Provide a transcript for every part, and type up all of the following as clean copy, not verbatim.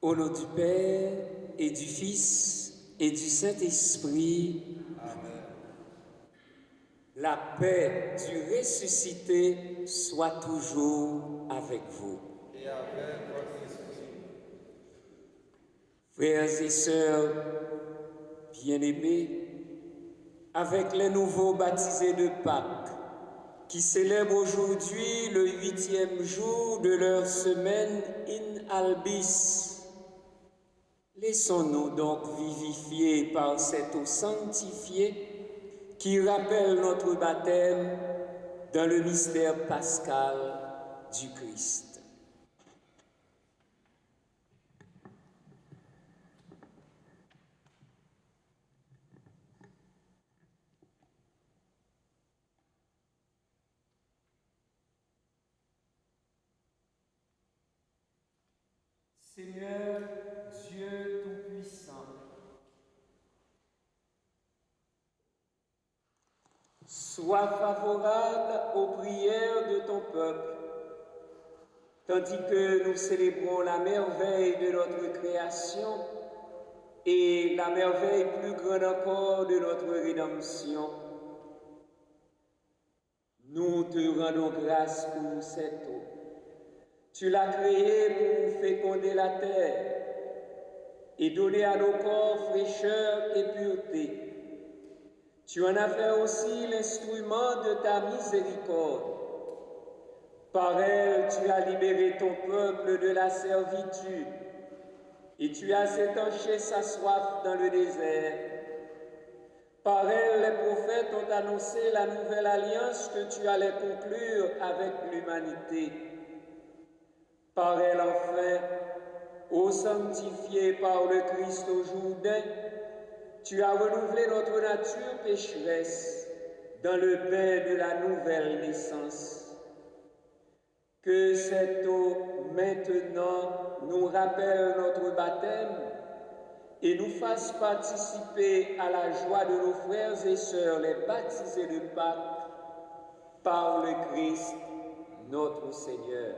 Au nom du Père et du Fils et du Saint-Esprit. Amen. La paix du ressuscité soit toujours avec vous. Et avec votre esprit. Frères et sœurs bien-aimés, avec les nouveaux baptisés de Pâques, qui célèbrent aujourd'hui le 8e jour de leur semaine in albis, laissons-nous donc vivifier par cette eau sanctifiée qui rappelle notre baptême dans le mystère pascal du Christ. Seigneur Dieu Tout-Puissant, sois favorable aux prières de ton peuple, tandis que nous célébrons la merveille de notre création et la merveille plus grande encore de notre rédemption. Nous te rendons grâce pour cette eau. Tu l'as créée pour féconder la terre et donner à nos corps fraîcheur et pureté. Tu en as fait aussi l'instrument de ta miséricorde. Par elle, tu as libéré ton peuple de la servitude et tu as étanché sa soif dans le désert. Par elle, les prophètes ont annoncé la nouvelle alliance que tu allais conclure avec l'humanité. Par elle, enfin, ô sanctifié par le Christ au Jourdain, tu as renouvelé notre nature pécheresse dans le bain de la nouvelle naissance. Que cette eau maintenant nous rappelle notre baptême et nous fasse participer à la joie de nos frères et sœurs, les baptisés de Pâques, par le Christ notre Seigneur.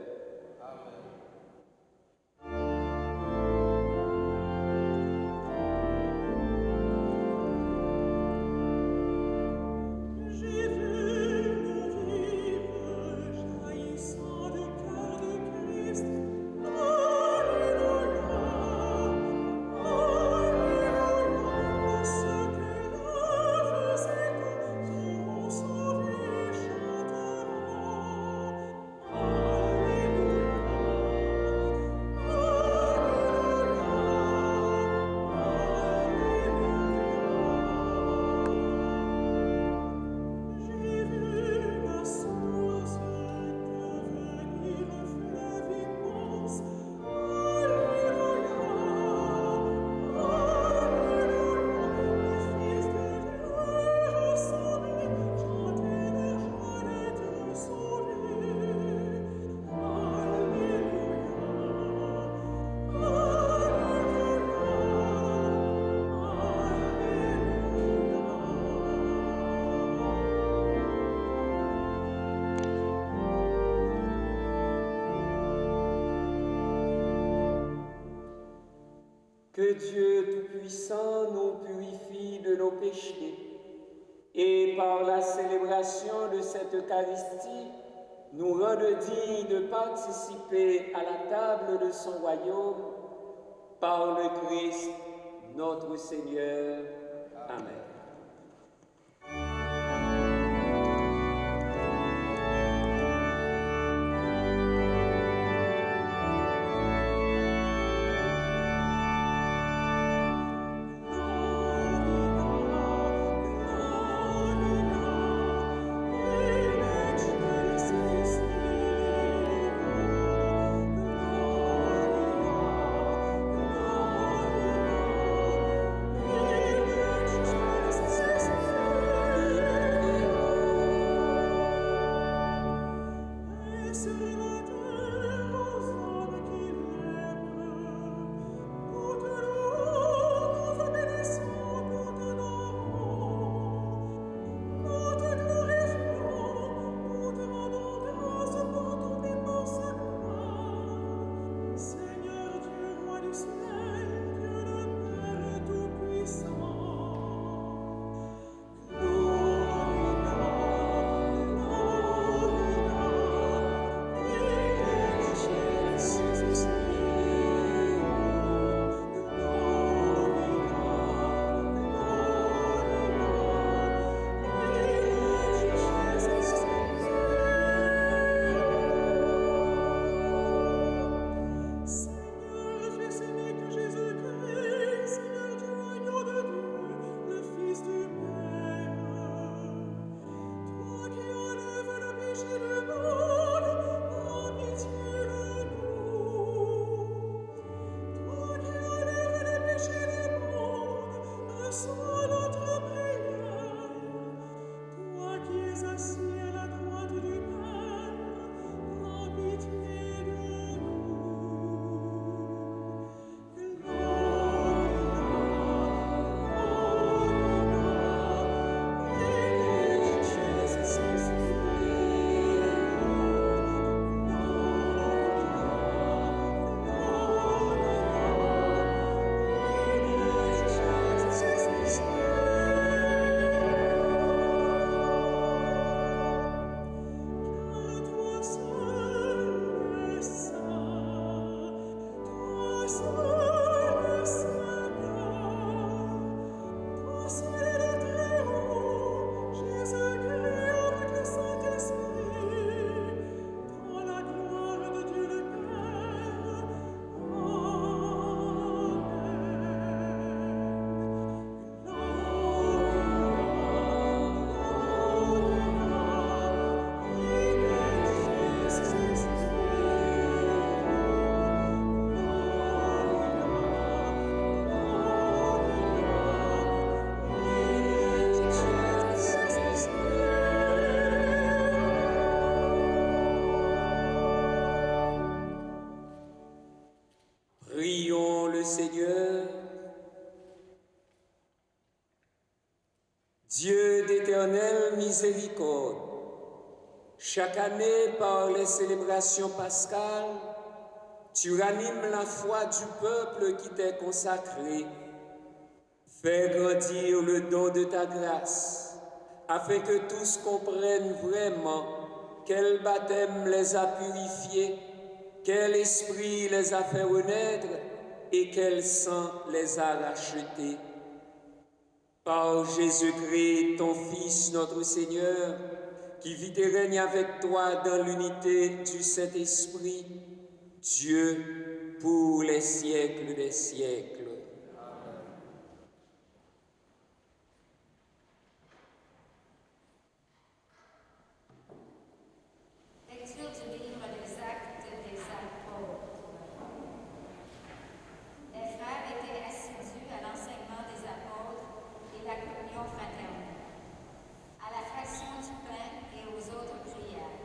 Que Dieu Tout-Puissant nous purifie de nos péchés et par la célébration de cette Eucharistie, nous rende dignes de participer à la table de son royaume par le Christ notre Seigneur. Amen. Dieu d'éternelle miséricorde, chaque année par les célébrations pascales, tu ranimes la foi du peuple qui t'est consacré. Fais grandir le don de ta grâce, afin que tous comprennent vraiment quel baptême les a purifiés, quel esprit les a fait renaître et quel sang les a rachetés. Par Jésus-Christ, ton Fils, notre Seigneur, qui vit et règne avec toi dans l'unité du Saint-Esprit, Dieu pour les siècles des siècles. Lecture du livre des Actes des Apôtres. Les frères étaient assidus à l'enseignement des apôtres et la communion fraternelle, à la fraction du pain et aux autres prières.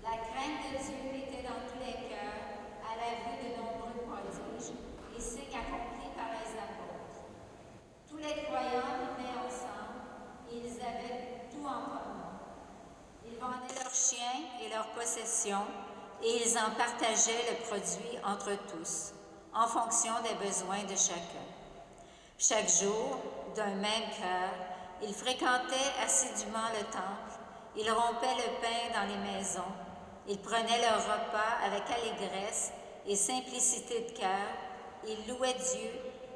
La crainte de Dieu était dans tous les cœurs à la vue de nombreux prodiges et signes accomplis par les apôtres. Tous les croyants vivaient ensemble et ils avaient tout en commun. Ils vendaient leurs chiens et leurs possessions et ils en partageaient le produit entre tous, en fonction des besoins de chacun. Chaque jour, d'un même cœur, ils fréquentaient assidûment le temple, ils rompaient le pain dans les maisons, ils prenaient leur repas avec allégresse et simplicité de cœur, ils louaient Dieu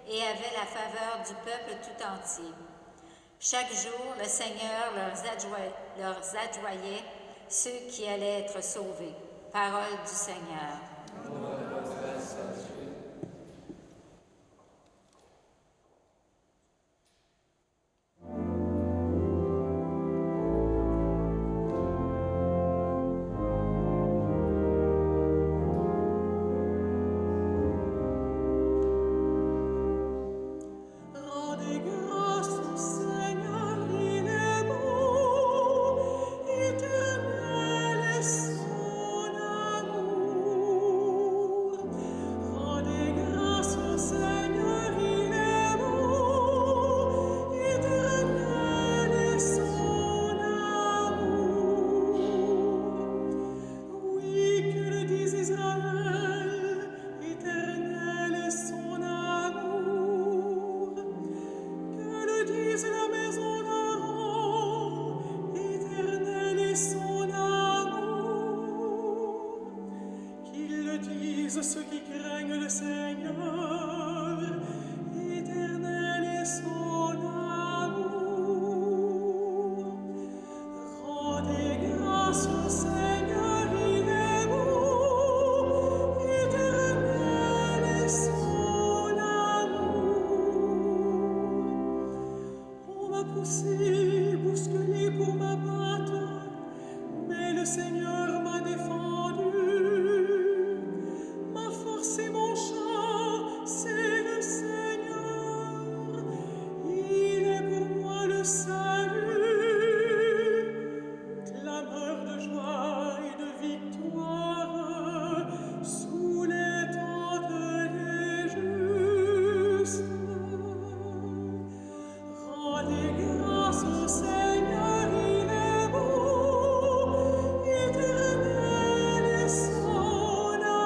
et avaient la faveur du peuple tout entier. Chaque jour, le Seigneur leur adjoignait ceux qui allaient être sauvés. Parole du Seigneur. Ceux qui craignent le Seigneur, éternel est son amour. Rendez grâce au Seigneur, il est beau, éternel est son amour. On m'a poussé, bousculé pour m'abattre, mais le Seigneur m'a défendu. C'est mon chant, c'est le Seigneur, il est pour moi le salut, clameur de joie et de victoire sous les tentes des justes. Rendez grâce au Seigneur, il est beau, éternel est son amour.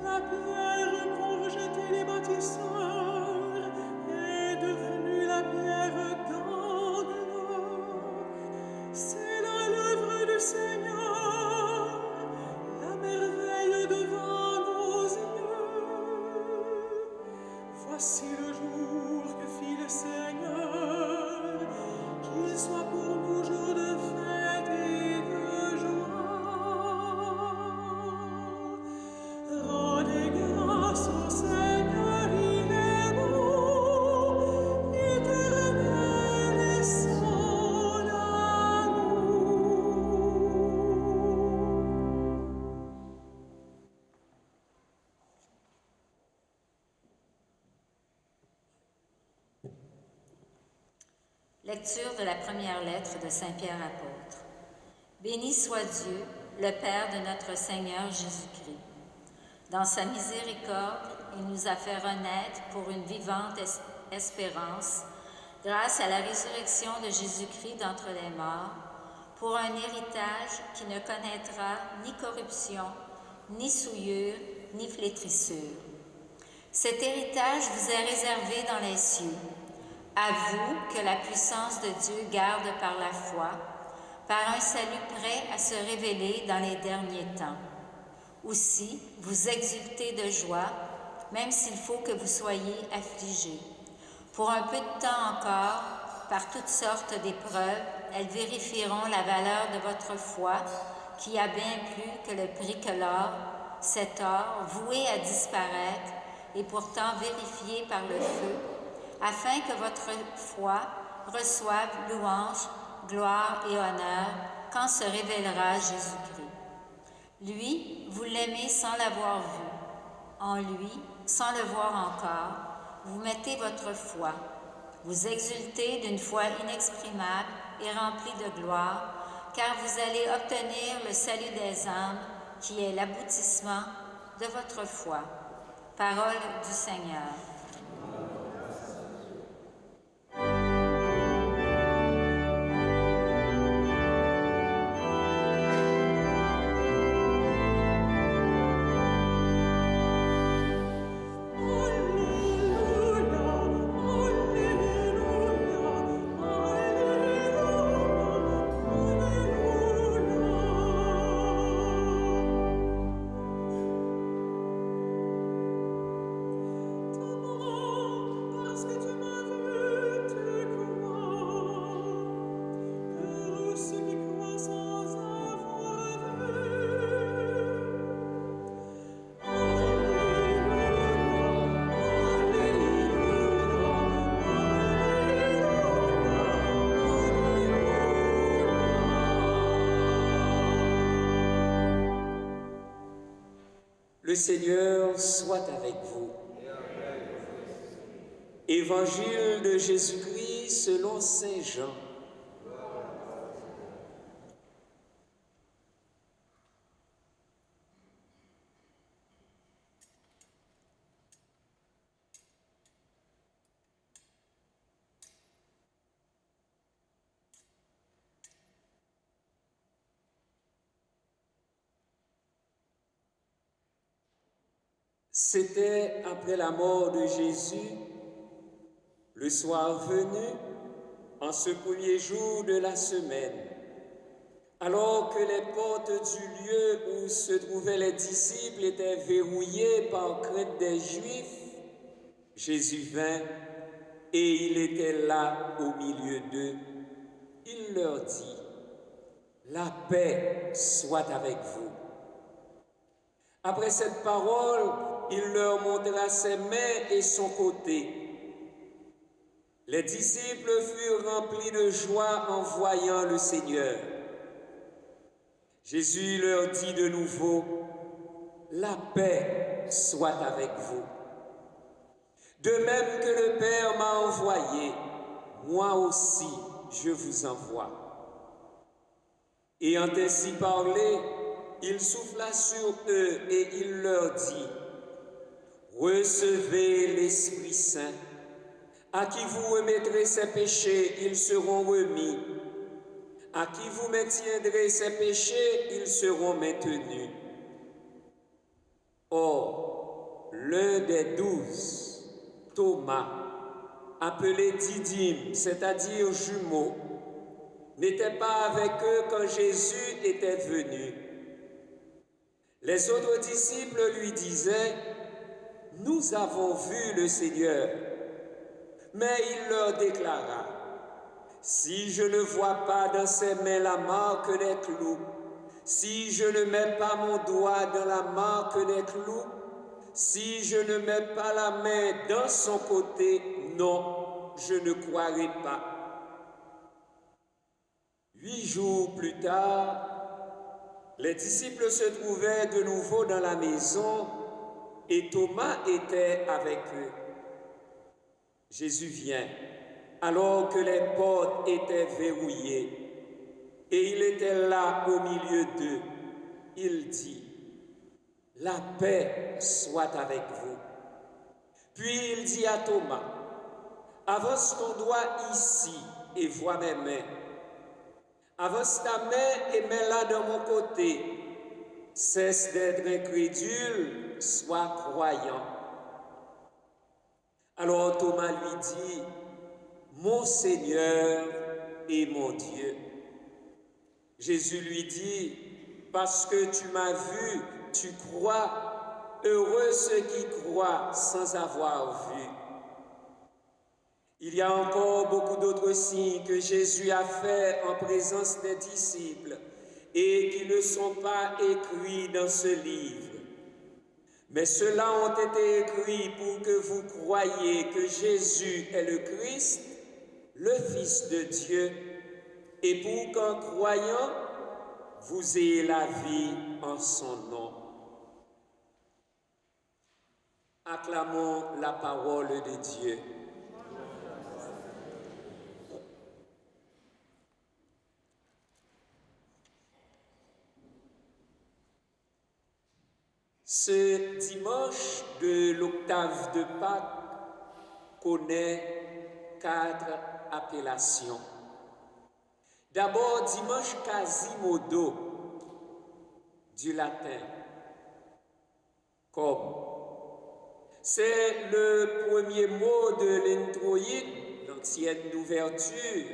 La pierre qu'ont rejetée les bâtisseurs est devenue la pierre d'angle. C'est là l'œuvre du Seigneur, la merveille devant nos yeux. Voici le jour que fit le Seigneur, qu'il soit pour nous jour de fête et de joie. Rendez grâce au Seigneur, il est beau, éternel est son amour. Lecture de la première lettre de Saint Pierre apôtre. Béni soit Dieu, le Père de notre Seigneur Jésus-Christ. Dans sa miséricorde, il nous a fait renaître pour une vivante espérance, grâce à la résurrection de Jésus-Christ d'entre les morts, pour un héritage qui ne connaîtra ni corruption, ni souillure, ni flétrissure. Cet héritage vous est réservé dans les cieux. À vous que la puissance de Dieu garde par la foi, par un salut prêt à se révéler dans les derniers temps. Aussi, vous exultez de joie, même s'il faut que vous soyez affligés. Pour un peu de temps encore, par toutes sortes d'épreuves, elles vérifieront la valeur de votre foi, qui a bien plus que le prix que l'or, cet or voué à disparaître et pourtant vérifié par le feu, afin que votre foi reçoive louange, gloire et honneur quand se révélera Jésus-Christ. Lui, vous l'aimez sans l'avoir vu. En lui, sans le voir encore, vous mettez votre foi. Vous exultez d'une foi inexprimable et remplie de gloire, car vous allez obtenir le salut des âmes, qui est l'aboutissement de votre foi. Parole du Seigneur. Le Seigneur soit avec vous. Évangile de Jésus-Christ selon saint Jean. C'était après la mort de Jésus, le soir venu, en ce premier jour de la semaine, alors que les portes du lieu où se trouvaient les disciples étaient verrouillées par crainte des Juifs, Jésus vint et il était là au milieu d'eux. Il leur dit, « La paix soit avec vous. » Après cette parole, il leur montra ses mains et son côté. Les disciples furent remplis de joie en voyant le Seigneur. Jésus leur dit de nouveau, « La paix soit avec vous. De même que le Père m'a envoyé, moi aussi je vous envoie. » Ayant ainsi parlé, il souffla sur eux et il leur dit, « Recevez l'Esprit Saint. À qui vous remettrez ses péchés, ils seront remis. À qui vous maintiendrez ses péchés, ils seront maintenus. » Or, l'un des 12, Thomas, appelé Didyme, c'est-à-dire jumeau, n'était pas avec eux quand Jésus était venu. Les autres disciples lui disaient, « Nous avons vu le Seigneur. » Mais il leur déclara, « Si je ne vois pas dans ses mains la marque des clous, si je ne mets pas mon doigt dans la marque des clous, si je ne mets pas la main dans son côté, non, je ne croirai pas. » 8 jours plus tard, les disciples se trouvaient de nouveau dans la maison et Thomas était avec eux. Jésus vient, alors que les portes étaient verrouillées, et il était là au milieu d'eux. Il dit, « La paix soit avec vous. » Puis il dit à Thomas, Avance ton doigt ici et vois mes mains. Avance ta main et mets-la de mon côté. Cesse d'être incrédule, sois croyant. Alors Thomas lui dit, mon Seigneur et mon Dieu. Jésus lui dit, parce que tu m'as vu, tu crois, heureux ceux qui croient sans avoir vu. Il y a encore beaucoup d'autres signes que Jésus a faits en présence des disciples et qui ne sont pas écrits dans ce livre. Mais ceux-là ont été écrits pour que vous croyiez que Jésus est le Christ, le Fils de Dieu, et pour qu'en croyant, vous ayez la vie en son nom. Acclamons la parole de Dieu. Ce dimanche de l'octave de Pâques connaît 4 appellations. D'abord, dimanche Quasimodo, du latin, comme. C'est le premier mot de l'introïde, l'ancienne d'ouverture,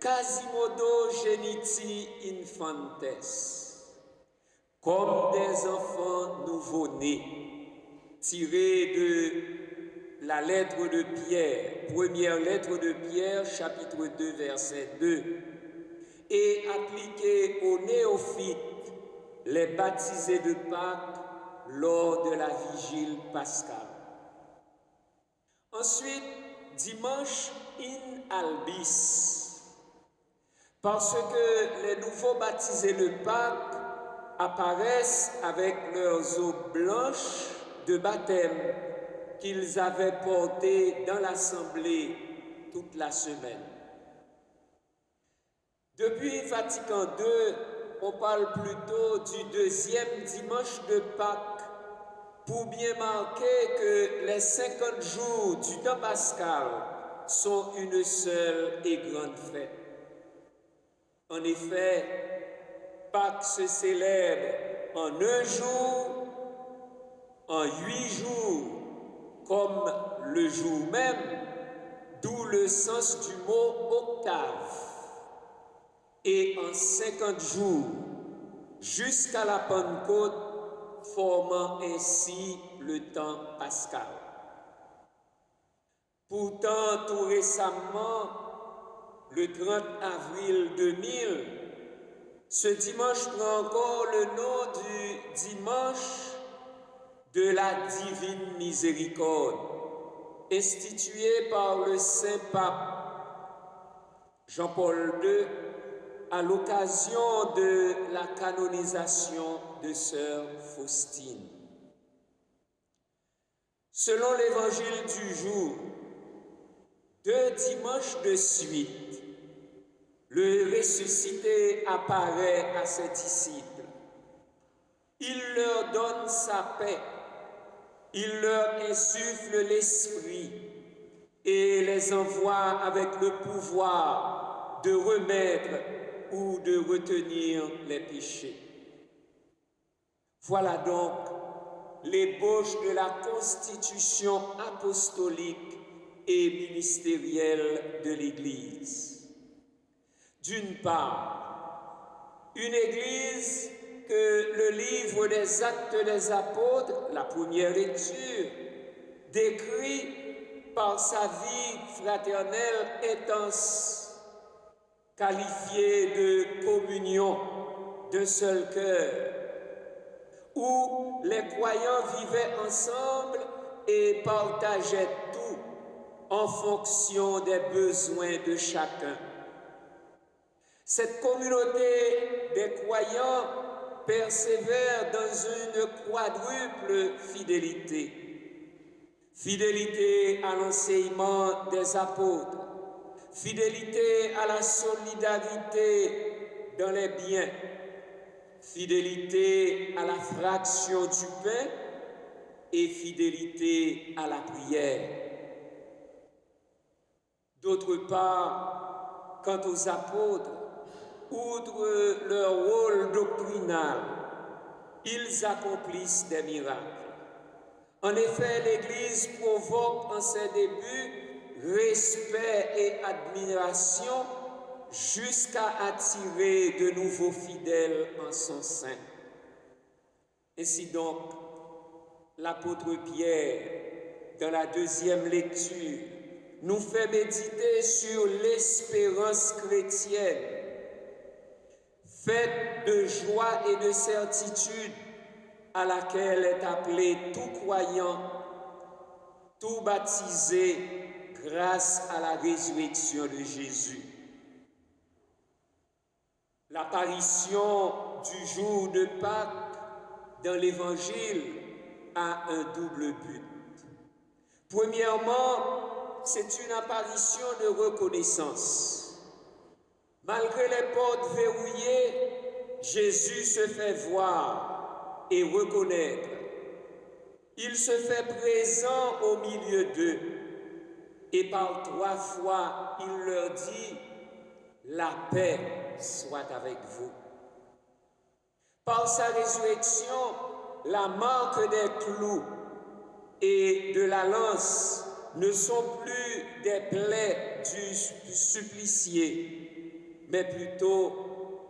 Quasimodo geniti infantes. Comme des enfants nouveau-nés, tirés de la lettre de Pierre, première lettre de Pierre, chapitre 2, verset 2, et appliqués aux néophytes, les baptisés de Pâques lors de la vigile pascale. Ensuite, dimanche in albis, parce que les nouveaux baptisés de Pâques apparaissent avec leurs eaux blanches de baptême qu'ils avaient portées dans l'assemblée toute la semaine. Depuis Vatican II, on parle plutôt du deuxième dimanche de Pâques pour bien marquer que les 50 jours du temps pascal sont une seule et grande fête. En effet, Pâques se célèbre en un jour, en 8 jours, comme le jour même, d'où le sens du mot octave, et en 50 jours, jusqu'à la Pentecôte, formant ainsi le temps pascal. Pourtant, tout récemment, le 30 avril 2000, ce dimanche prend encore le nom du dimanche de la divine miséricorde, institué par le Saint Pape Jean-Paul II à l'occasion de la canonisation de Sœur Faustine. Selon l'évangile du jour, 2 dimanches de suite, le ressuscité apparaît à ses disciples. Il leur donne sa paix, il leur insuffle l'esprit et les envoie avec le pouvoir de remettre ou de retenir les péchés. Voilà donc l'ébauche de la constitution apostolique et ministérielle de l'Église. D'une part, une Église que le livre des Actes des Apôtres, la première lecture, décrit par sa vie fraternelle intense, qualifiée de communion d'un seul cœur, où les croyants vivaient ensemble et partageaient tout en fonction des besoins de chacun. Cette communauté des croyants persévère dans une quadruple fidélité. Fidélité à l'enseignement des apôtres, fidélité à la solidarité dans les biens, fidélité à la fraction du pain et fidélité à la prière. D'autre part, quant aux apôtres, outre leur rôle doctrinal, ils accomplissent des miracles. En effet, l'Église provoque en ses débuts respect et admiration jusqu'à attirer de nouveaux fidèles en son sein. Ainsi donc, l'apôtre Pierre, dans la deuxième lecture, nous fait méditer sur l'espérance chrétienne, faite de joie et de certitude, à laquelle est appelé tout croyant, tout baptisé grâce à la résurrection de Jésus. L'apparition du jour de Pâques dans l'Évangile a un double but. Premièrement, c'est une apparition de reconnaissance. Malgré les portes verrouillées, Jésus se fait voir et reconnaître. Il se fait présent au milieu d'eux et par 3 fois, il leur dit « La paix soit avec vous ». Par sa résurrection, la marque des clous et de la lance ne sont plus des plaies du supplicié, mais plutôt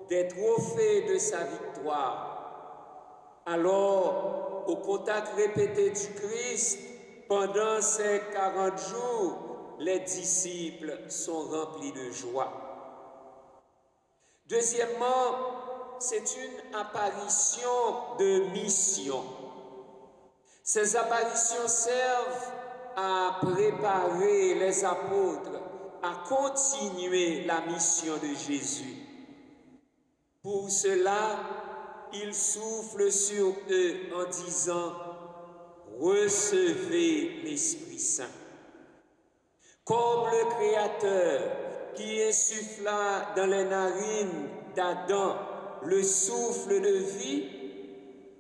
des trophées de sa victoire. Alors, au contact répété du Christ, pendant ces 40 jours, les disciples sont remplis de joie. Deuxièmement, c'est une apparition de mission. Ces apparitions servent à préparer les apôtres à continuer la mission de Jésus. Pour cela, il souffle sur eux en disant « Recevez l'Esprit Saint ». Comme le Créateur qui insuffla dans les narines d'Adam le souffle de vie,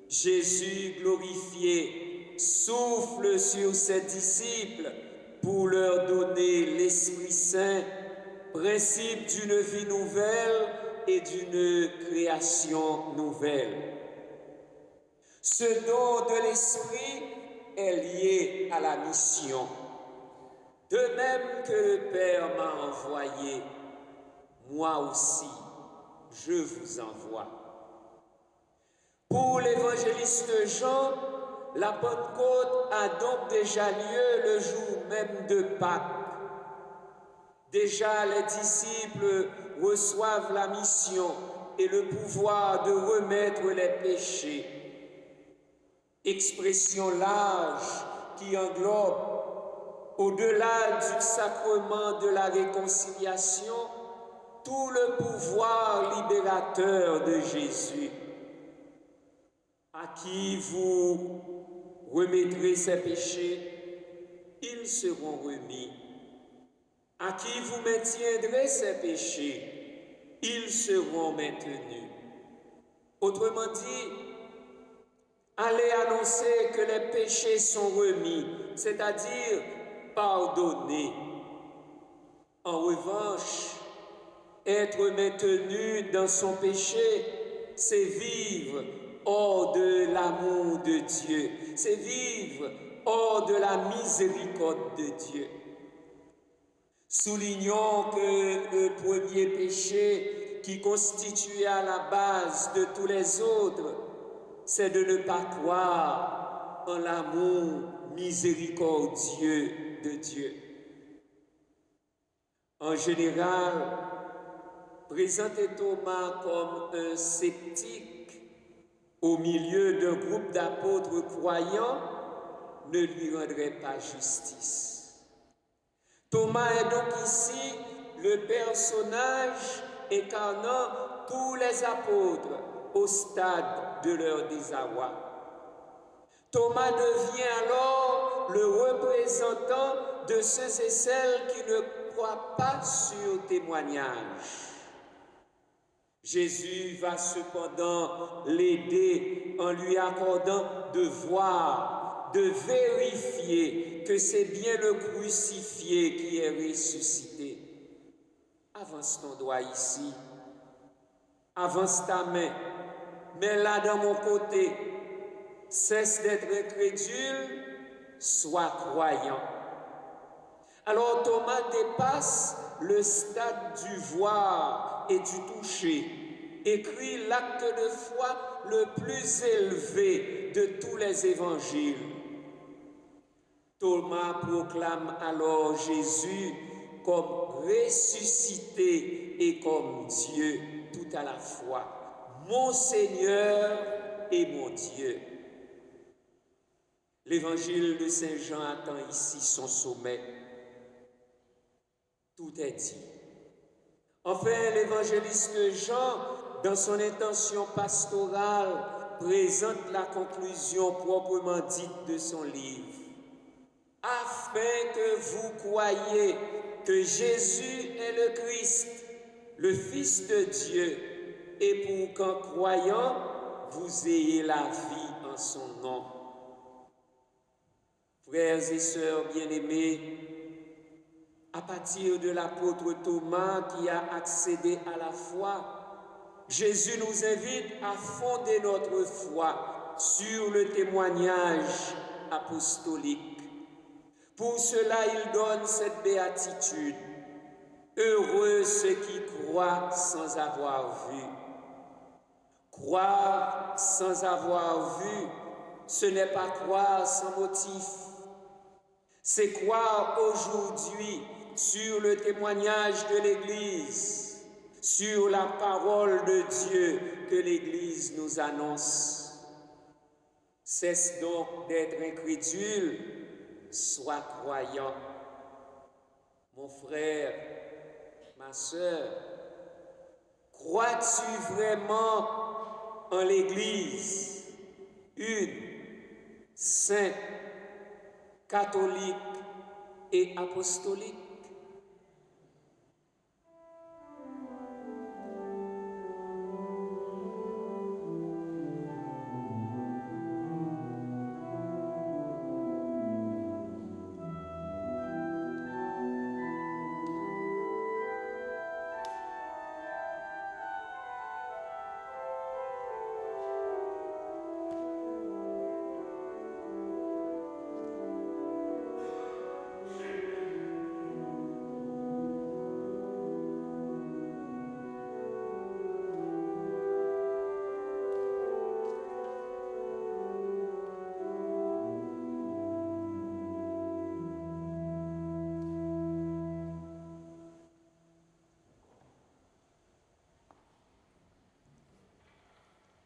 Jésus glorifié souffle sur ses disciples pour leur donner l'Esprit Saint, principe d'une vie nouvelle et d'une création nouvelle. Ce don de l'Esprit est lié à la mission. De même que le Père m'a envoyé, moi aussi, je vous envoie. Pour l'évangéliste Jean, la Pentecôte a donc déjà lieu le jour même de Pâques. Déjà, les disciples reçoivent la mission et le pouvoir de remettre les péchés. Expression large qui englobe, au-delà du sacrement de la réconciliation, tout le pouvoir libérateur de Jésus. À qui vous remettrez ses péchés, ils seront remis. À qui vous maintiendrez ses péchés, ils seront maintenus. Autrement dit, allez annoncer que les péchés sont remis, c'est-à-dire pardonnés. En revanche, être maintenu dans son péché, c'est vivre hors de l'amour de Dieu, c'est vivre hors de la miséricorde de Dieu. Soulignons que le premier péché qui constitue à la base de tous les autres, c'est de ne pas croire en l'amour miséricordieux de Dieu. En général, présenter Thomas comme un sceptique au milieu d'un groupe d'apôtres croyants ne lui rendrait pas justice. Thomas est donc ici le personnage incarnant tous les apôtres au stade de leur désarroi. Thomas devient alors le représentant de ceux et celles qui ne croient pas sur témoignage. Jésus va cependant l'aider en lui accordant de voir, de vérifier que c'est bien le crucifié qui est ressuscité. avance ton doigt ici. Avance ta main. Mets-la dans mon côté. Cesse d'être incrédule, sois croyant. Alors Thomas dépasse le stade du voir et du toucher, écrit l'acte de foi le plus élevé de tous les évangiles. Thomas proclame alors Jésus comme ressuscité et comme Dieu tout à la fois, mon Seigneur et mon Dieu. L'évangile de Saint Jean attend ici son sommet. Tout est dit. Enfin, l'évangéliste Jean, dans son intention pastorale, présente la conclusion proprement dite de son livre. Afin que vous croyiez que Jésus est le Christ, le Fils de Dieu, et pour qu'en croyant, vous ayez la vie en son nom. Frères et sœurs bien-aimés, à partir de l'apôtre Thomas qui a accédé à la foi, Jésus nous invite à fonder notre foi sur le témoignage apostolique. Pour cela, il donne cette béatitude. Heureux ceux qui croient sans avoir vu. Croire sans avoir vu, ce n'est pas croire sans motif. C'est croire aujourd'hui sur le témoignage de l'Église, sur la parole de Dieu que l'Église nous annonce. Cesse donc d'être incrédule, sois croyant. Mon frère, ma sœur, crois-tu vraiment en l'Église, une, sainte, catholique et apostolique?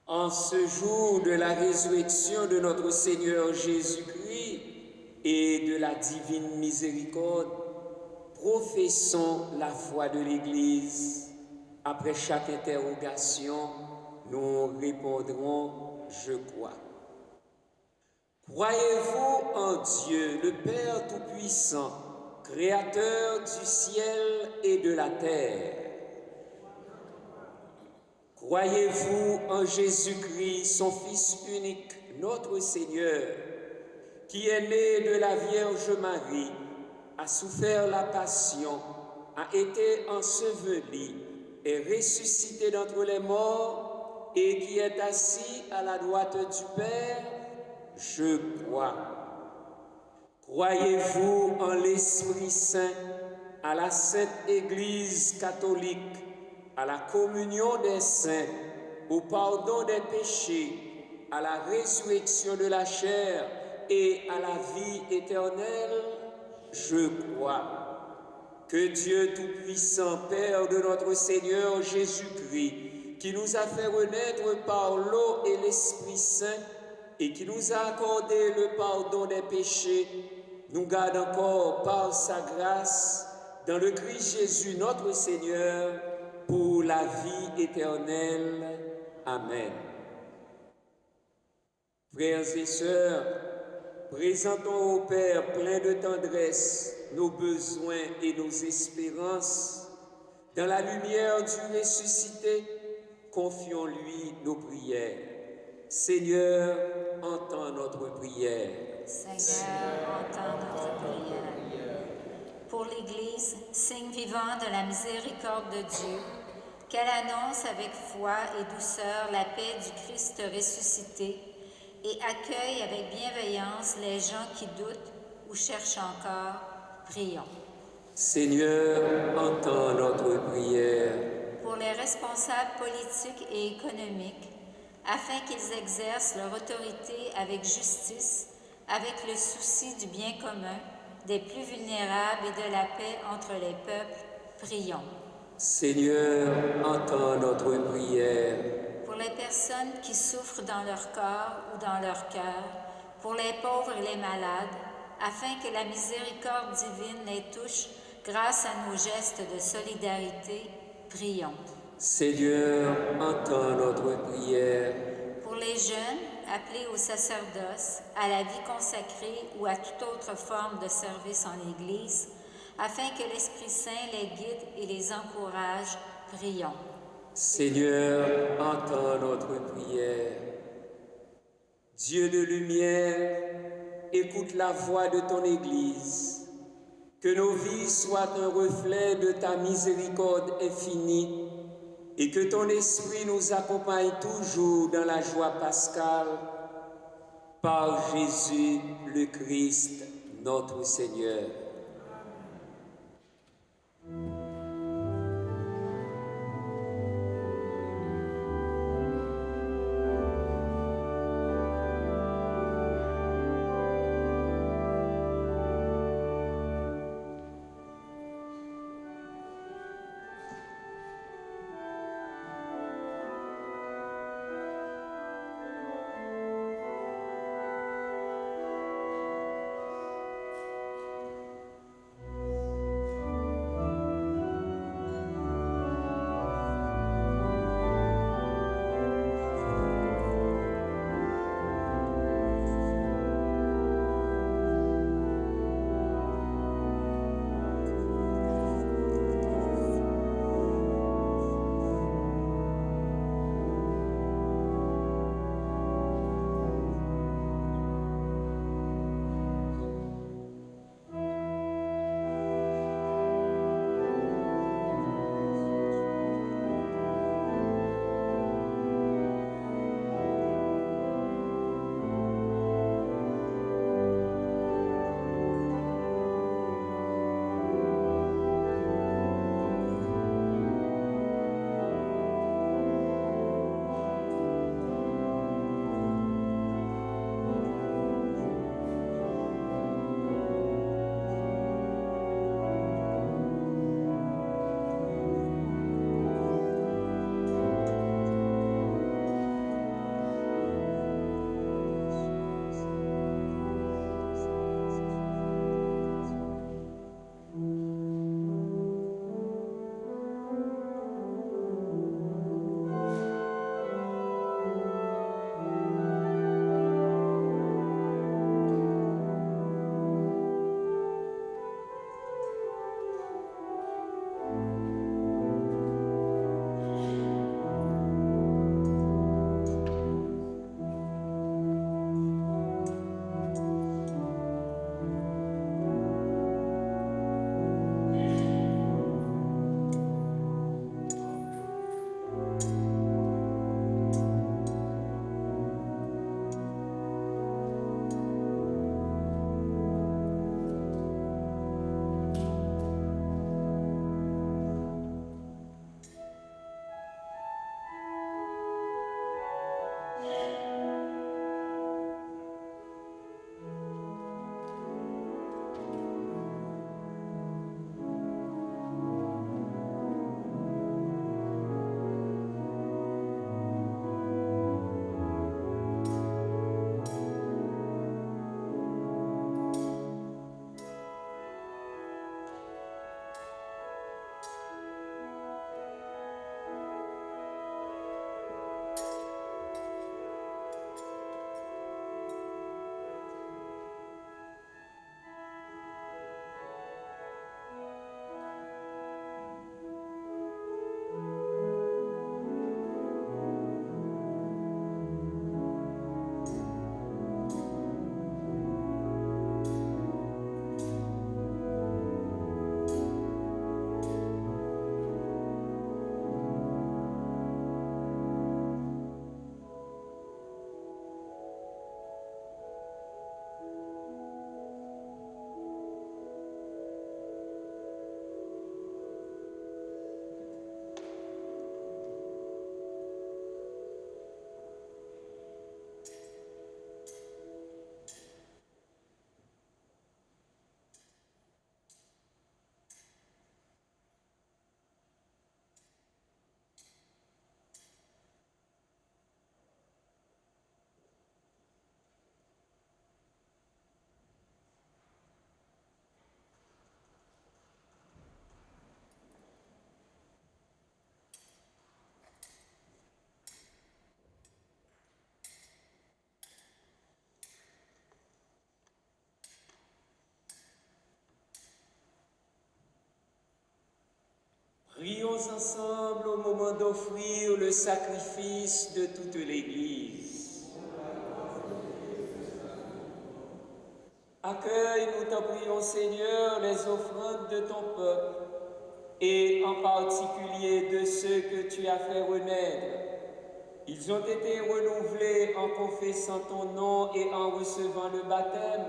En ce jour de la résurrection de notre Seigneur Jésus-Christ et de la divine miséricorde, professons la foi de l'Église. Après chaque interrogation, nous répondrons « Je crois ». Croyez-vous en Dieu, le Père Tout-Puissant, Créateur du ciel et de la terre? Croyez-vous en Jésus-Christ, son Fils unique, notre Seigneur, qui est né de la Vierge Marie, a souffert la passion, a été enseveli et ressuscité d'entre les morts et qui est assis à la droite du Père? Je crois. Croyez-vous en l'Esprit Saint, à la Sainte Église catholique, à la communion des saints, au pardon des péchés, à la résurrection de la chair et à la vie éternelle? Je crois. Que Dieu Tout-Puissant, Père de notre Seigneur Jésus-Christ, qui nous a fait renaître par l'eau et l'Esprit Saint, et qui nous a accordé le pardon des péchés, nous garde encore par sa grâce dans le Christ Jésus notre Seigneur, pour la vie éternelle. Amen. Frères et sœurs, présentons au Père plein de tendresse nos besoins et nos espérances. Dans la lumière du ressuscité, confions-lui nos prières. Seigneur, entends notre prière. Seigneur, entends notre prière. pour l'Église, signe vivant de la miséricorde de Dieu, qu'elle annonce avec foi et douceur la paix du Christ ressuscité et accueille avec bienveillance les gens qui doutent ou cherchent encore. Prions. Seigneur, entends notre prière. Pour les responsables politiques et économiques, afin qu'ils exercent leur autorité avec justice, avec le souci du bien commun, des plus vulnérables et de la paix entre les peuples, prions. Seigneur, entends notre prière. Pour les personnes qui souffrent dans leur corps ou dans leur cœur, pour les pauvres et les malades, afin que la miséricorde divine les touche grâce à nos gestes de solidarité, prions. Seigneur, entends notre prière. Pour les jeunes appelés au sacerdoce, à la vie consacrée ou à toute autre forme de service en Église, afin que l'Esprit Saint les guide et les encourage, prions. Seigneur, entends notre prière. Dieu de lumière, écoute la voix de ton Église. Que nos vies soient un reflet de ta miséricorde infinie et que ton esprit nous accompagne toujours dans la joie pascale. Par Jésus le Christ, notre Seigneur. Prions ensemble au moment d'offrir le sacrifice de toute l'Église. Accueille, nous t'en prions Seigneur, les offrandes de ton peuple, et en particulier de ceux que tu as fait renaître. Ils ont été renouvelés en confessant ton nom et en recevant le baptême.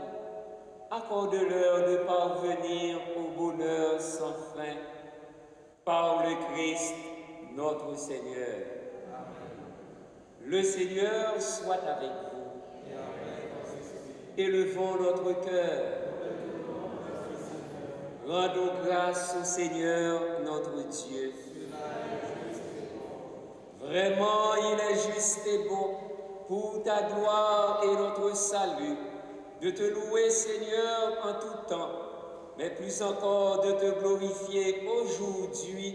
Accorde-leur de parvenir au bonheur sans fin. Par le Christ, notre Seigneur. Amen. Le Seigneur soit avec vous. Élevons notre cœur. Rendons grâce au Seigneur, notre Dieu. Vraiment, il est juste et bon, pour ta gloire et notre salut, de te louer, Seigneur, en tout temps, mais plus encore de te glorifier aujourd'hui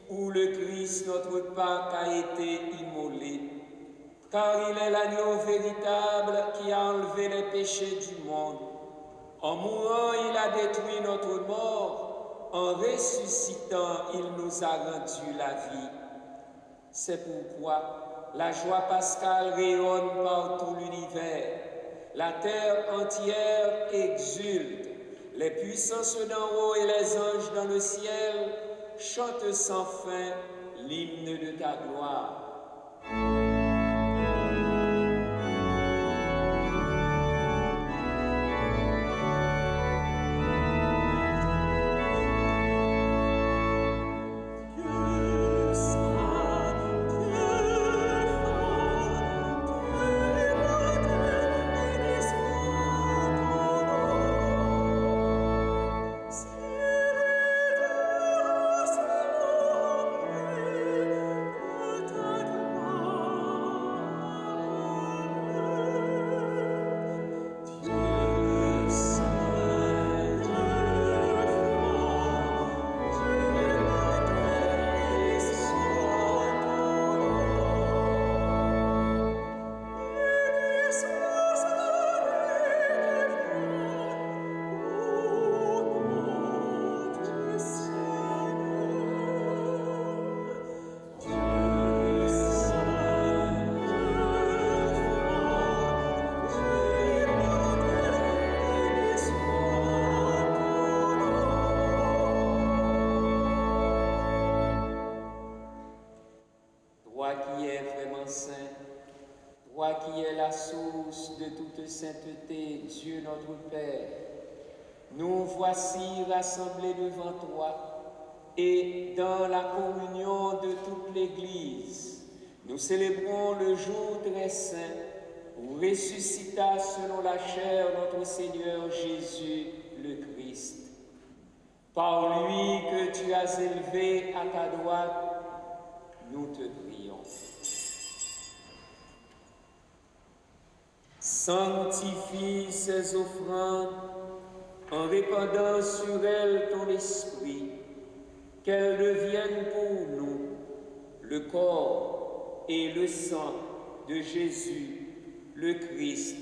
où le Christ, notre Pâque, a été immolé. Car il est l'agneau véritable qui a enlevé les péchés du monde. En mourant, il a détruit notre mort. En ressuscitant, il nous a rendu la vie. C'est pourquoi la joie pascale rayonne par tout l'univers. La terre entière exulte. Les puissances d'en haut et les anges dans le ciel chantent sans fin l'hymne de ta gloire. Toi qui es vraiment saint, toi qui es la source de toute sainteté, Dieu notre Père, nous voici rassemblés devant toi et dans la communion de toute l'Église, nous célébrons le jour très saint où ressuscita selon la chair notre Seigneur Jésus le Christ. Par lui que tu as élevé à ta droite, nous te prions. Sanctifie ces offrandes en répandant sur elles ton esprit, qu'elles deviennent pour nous le corps et le sang de Jésus, le Christ,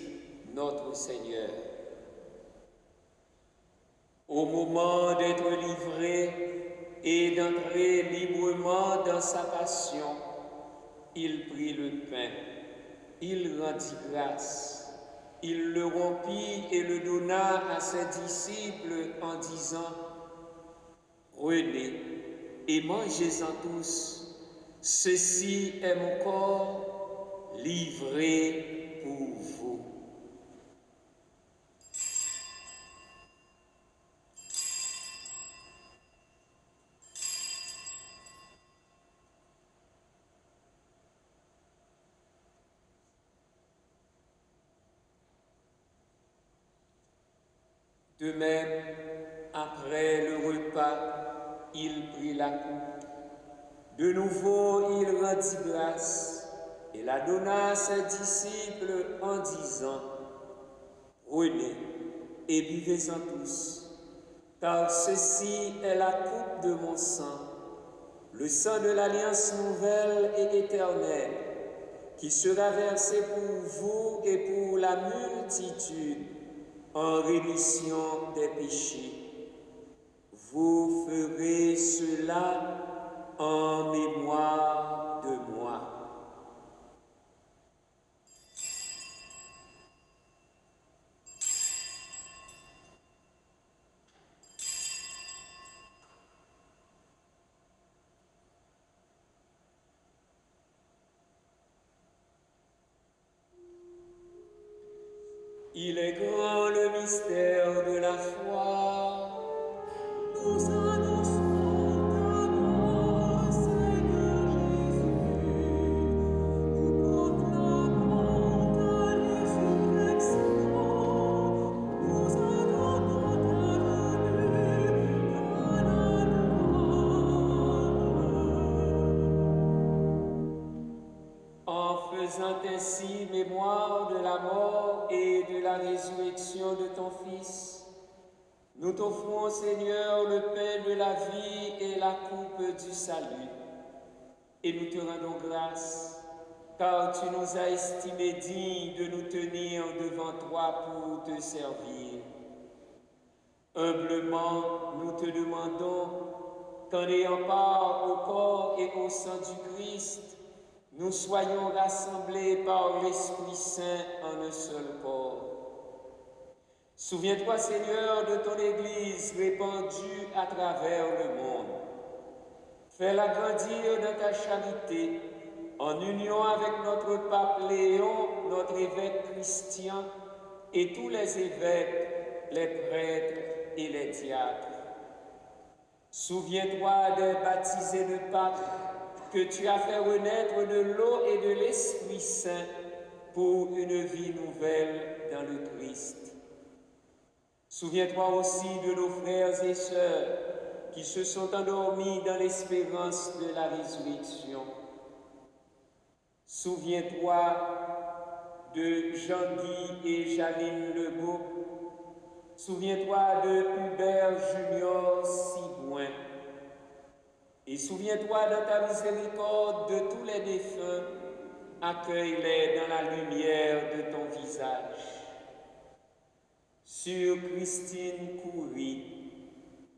notre Seigneur. Au moment d'être livré et d'entrer librement dans sa passion, il prit le pain, il rendit grâce, il le rompit et le donna à ses disciples en disant : « Prenez et mangez-en tous, ceci est mon corps livré pour vous. » De même, après le repas, il prit la coupe. De nouveau, il rendit grâce et la donna à ses disciples en disant : « Prenez et buvez-en tous, car ceci est la coupe de mon sang, le sang de l'alliance nouvelle et éternelle, qui sera versé pour vous et pour la multitude en rémission des péchés. Vous ferez cela en mémoire de moi. Il est grand le mystère de la foi. Nous annonçons ta mort, Seigneur Jésus. Nous proclamons ta résurrection. Nous attendons ta venue dans la gloire. En faisant ainsi mémoire de la mort et de la résurrection de ton Fils, nous t'offrons, Seigneur, le pain de la vie et la coupe du salut. Et nous te rendons grâce, car tu nous as estimés dignes de nous tenir devant toi pour te servir. Humblement, nous te demandons qu'en ayant part au corps et au sang du Christ, nous soyons rassemblés par l'Esprit Saint en un seul corps. Souviens-toi, Seigneur, de ton Église répandue à travers le monde. Fais-la grandir dans ta charité, en union avec notre pape Léon, notre évêque Christian, et tous les évêques, les prêtres et les diacres. Souviens-toi des baptisés de Pâques que tu as fait renaître de l'eau et de l'Esprit Saint pour une vie nouvelle dans le Christ. Souviens-toi aussi de nos frères et sœurs qui se sont endormis dans l'espérance de la résurrection. Souviens-toi de Jean-Guy et Jaline Legault. Souviens-toi de Hubert Junior Sigouin. Et souviens-toi dans ta miséricorde de tous les défunts. Accueille-les dans la lumière de ton visage. Sur Christine Coury,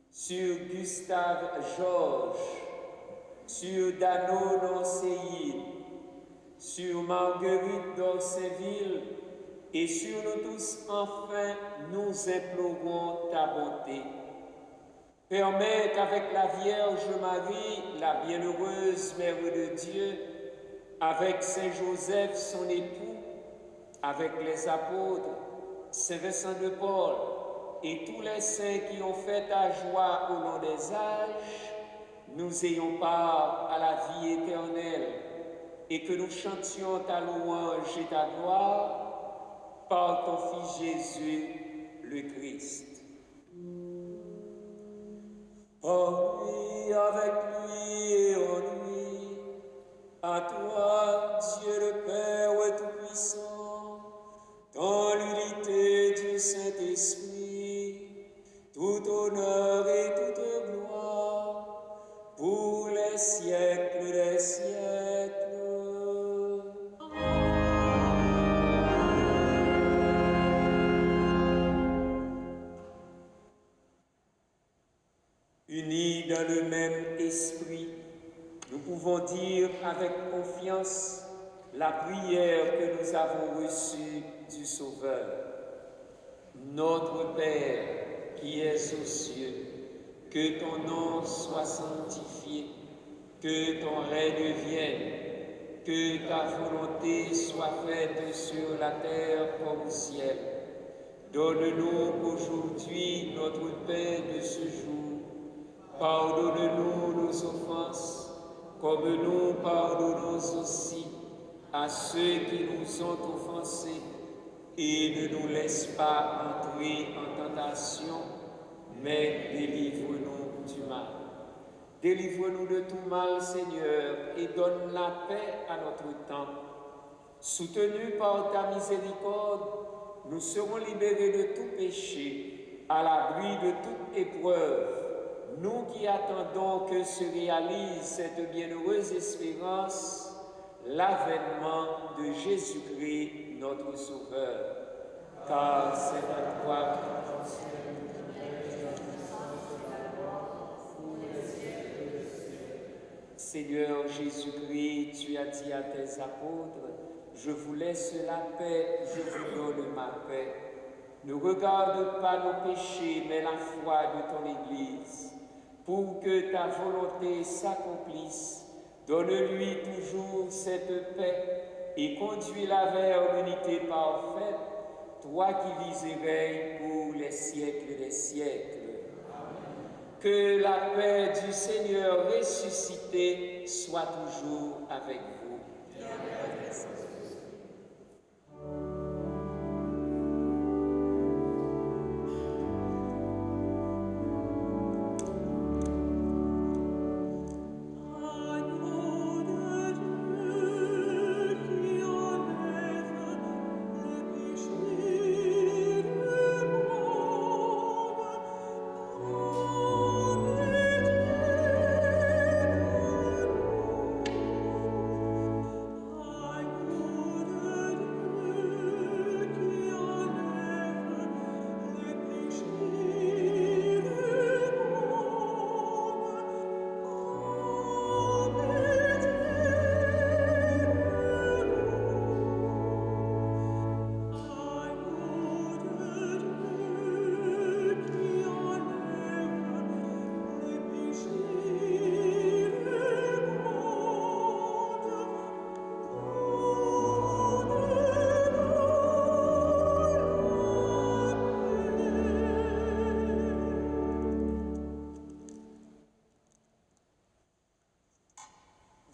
sur Gustave Georges, sur Dano Nanséine, sur Marguerite d'Orsainville et sur nous tous, enfin, nous implorons ta bonté. Permets qu'avec la Vierge Marie, la bienheureuse Mère de Dieu, avec Saint Joseph, son époux, avec les apôtres, Saint Vincent de Paul et tous les saints qui ont fait ta joie au long des âges, nous ayons part à la vie éternelle et que nous chantions ta louange et ta gloire par ton Fils Jésus, le Christ. Par lui, avec lui et en lui, à toi, Dieu le Père Tout-Puissant, dans l'unité du Saint-Esprit, tout honneur et toute gloire, pour les siècles des siècles. Unis dans le même esprit, nous pouvons dire avec confiance la prière que nous avons reçue du Sauveur. Notre Père qui es aux cieux, que ton nom soit sanctifié, que ton règne vienne, que ta volonté soit faite sur la terre comme au ciel. Donne-nous aujourd'hui notre pain de ce jour. Pardonne-nous nos offenses, comme nous pardonnons aussi à ceux qui nous ont offensés, et ne nous laisse pas entrer en tentation, mais délivre-nous du mal. Délivre-nous de tout mal, Seigneur, et donne la paix à notre temps. Soutenus par ta miséricorde, nous serons libérés de tout péché, à l'abri de toute épreuve, nous qui attendons que se réalise cette bienheureuse espérance, l'avènement de Jésus-Christ, notre Sauveur. Car c'est à toi Seigneur Jésus-Christ, tu as dit à tes apôtres, je vous laisse la paix, je vous donne ma paix. Ne regarde pas nos péchés, mais la foi de ton Église. Pour que ta volonté s'accomplisse, donne-lui toujours cette paix et conduis-la vers l'unité parfaite, toi qui vis et règnes pour les siècles des siècles. Que la paix du Seigneur ressuscité soit toujours avec vous.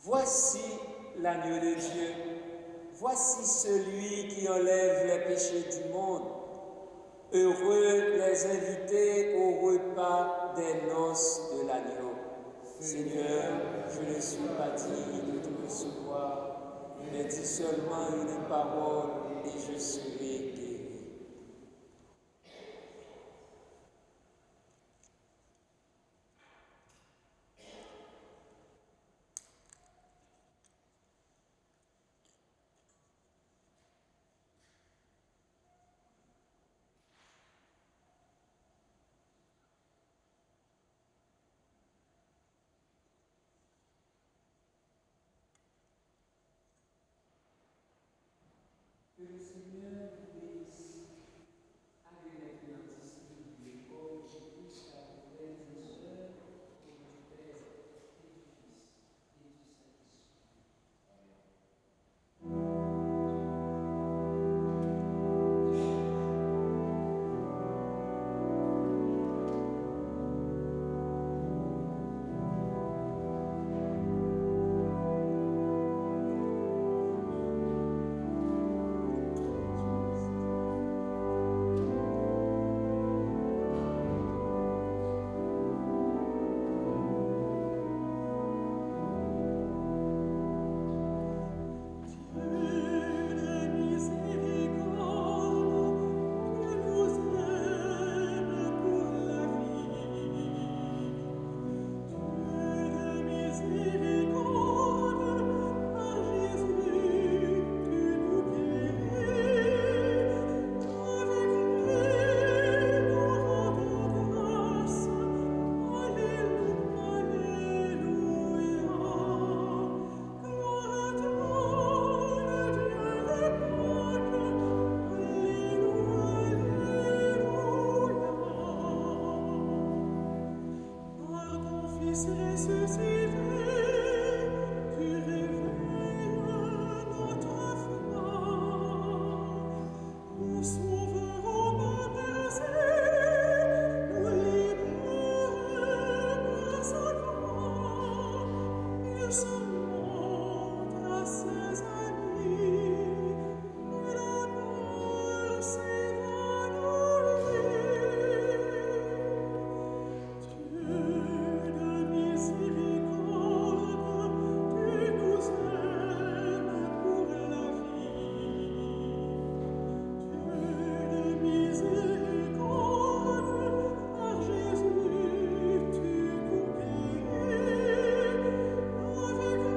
Voici l'agneau de Dieu, voici celui qui enlève les péchés du monde. Heureux les invités au repas des noces de l'agneau. Seigneur, je ne suis pas digne de te recevoir, mais dis seulement une parole et je serai guéri. Que le Seigneur vous bénisse, avec la disponible corps de tous à vos frères et sœurs, au nom du Père et du Fils et du Saint-Esprit. Avec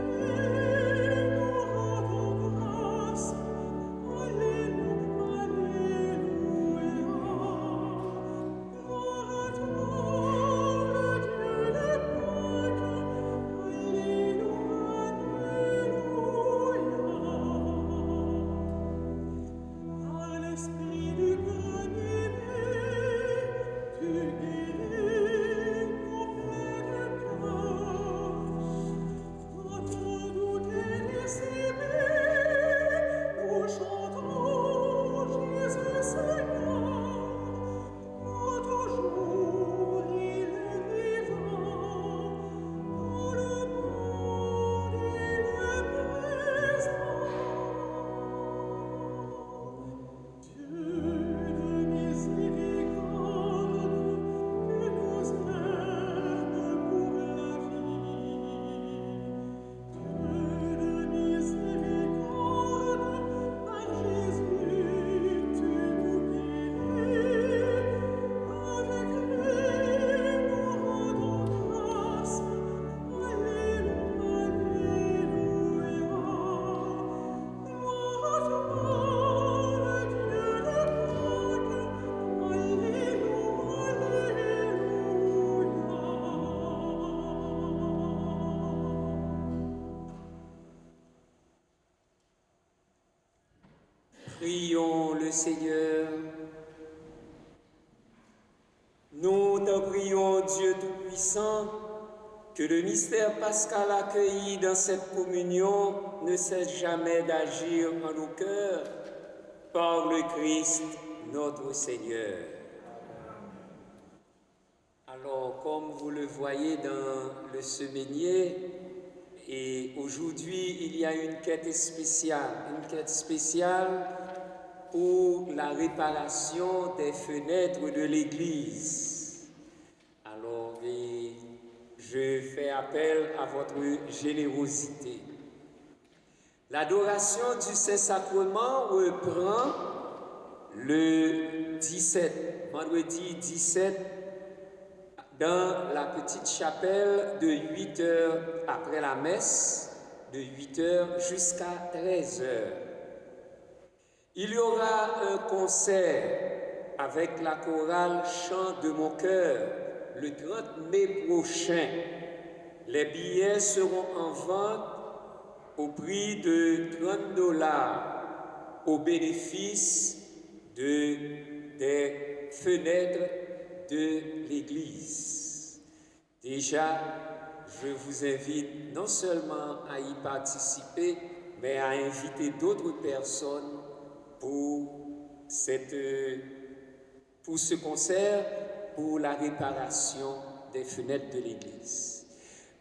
Prions le Seigneur. Nous te prions, Dieu Tout-Puissant, que le mystère pascal accueilli dans cette communion ne cesse jamais d'agir en nos cœurs par le Christ, notre Seigneur. Alors, comme vous le voyez dans le semainier, et aujourd'hui, il y a une quête spéciale pour la réparation des fenêtres de l'Église. Alors, je fais appel à votre générosité. L'adoration du Saint-Sacrement reprend le 17, vendredi 17, dans la petite chapelle de 8 heures après la messe, de 8 heures jusqu'à 13 heures. Il y aura un concert avec la chorale Chant de mon cœur le 30 mai prochain. Les billets seront en vente au prix de $30 au bénéfice des fenêtres de l'Église. Déjà, je vous invite non seulement à y participer, mais à inviter d'autres personnes pour ce concert, pour la réparation des fenêtres de l'Église.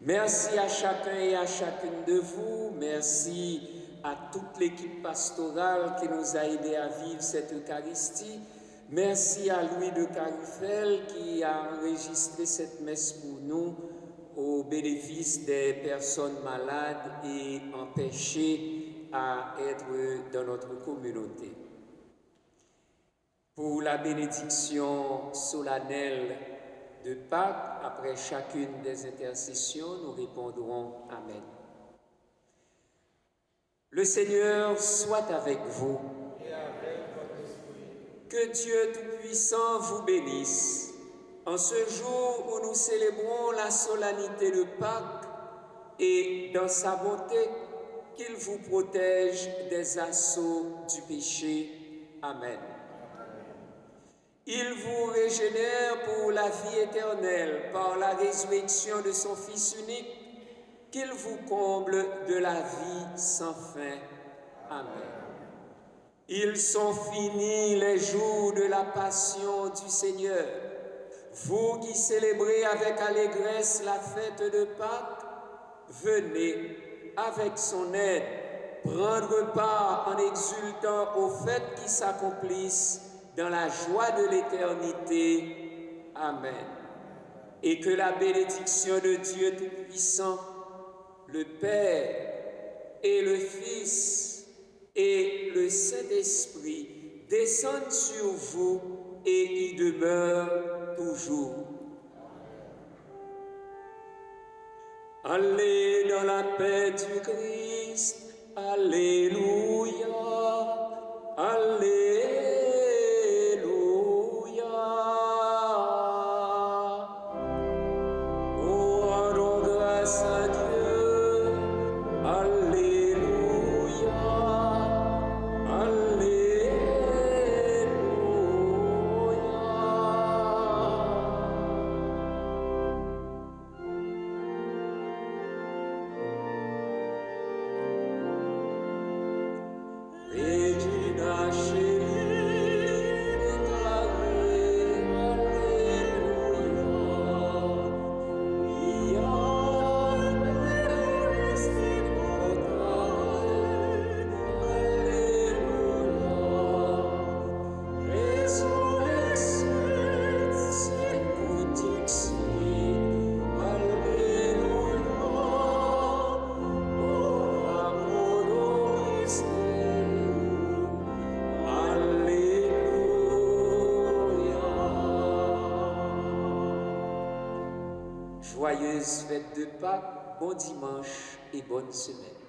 Merci à chacun et à chacune de vous. Merci à toute l'équipe pastorale qui nous a aidés à vivre cette Eucharistie. Merci à Louis de Carufel qui a enregistré cette messe pour nous au bénéfice des personnes malades et empêchées à être dans notre communauté. Pour la bénédiction solennelle de Pâques, après chacune des intercessions, nous répondrons Amen. Le Seigneur soit avec vous. Que Dieu Tout-Puissant vous bénisse. En ce jour où nous célébrons la solennité de Pâques et dans sa bonté, qu'il vous protège des assauts du péché. Amen. Il vous régénère pour la vie éternelle par la résurrection de son Fils unique, qu'il vous comble de la vie sans fin. Amen. Ils sont finis les jours de la passion du Seigneur. Vous qui célébrez avec allégresse la fête de Pâques, venez avec son aide prendre part en exultant aux fêtes qui s'accomplissent dans la joie de l'éternité. Amen. Et que la bénédiction de Dieu Tout-Puissant, le Père et le Fils et le Saint-Esprit descendent sur vous et y demeurent toujours. Allez dans la paix du Christ. Alléluia. Alléluia. Oh, rendons grâce à Dieu. Alléluia. Joyeuse fête de Pâques, bon dimanche et bonne semaine.